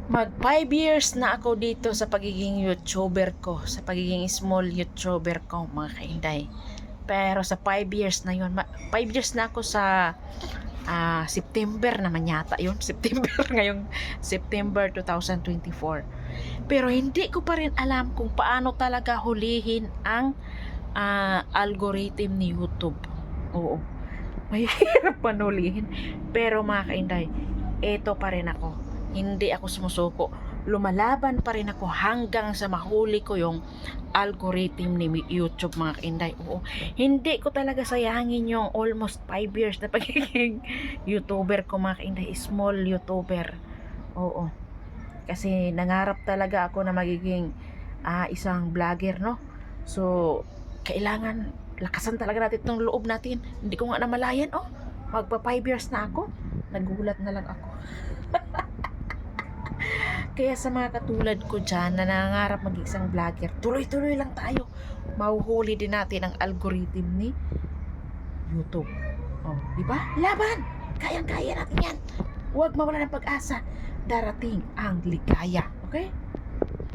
Mag 5 years na ako dito sa pagiging YouTuber ko, sa pagiging small YouTuber ko, mga kainday. Pero sa 5 years na yun, 5 years na ako sa September naman yata yun. September ngayong September 2024. Pero hindi ko pa rin alam kung paano talaga hulihin ang algorithm ni YouTube. Oo. Mahirap panulihin. Pero mga kainday, eto pa rin ako. Hindi ako sumusuko. Lumalaban pa rin ako hanggang sa mahuli ko yung algorithm ni YouTube, mga kainday. Oo. Hindi ko talaga sayangin yung almost 5 years na pagiging YouTuber ko, mga kainday. Small YouTuber. Oo. Kasi nangarap talaga ako na magiging isang vlogger, no? So, kailangan lakasan talaga natin itong loob natin. Hindi ko nga namalayan, oh. Magpa 5 years na ako. Nagulat na lang ako. Kaya sa mga katulad ko dyan na nangangarap maging isang vlogger, tuloy-tuloy lang tayo. Mahuhuli din natin ang algorithm ni YouTube. Oh, di ba? Laban! Kayang-kaya natin yan. Huwag mawala ng pag-asa. Darating ang ligaya. Okay?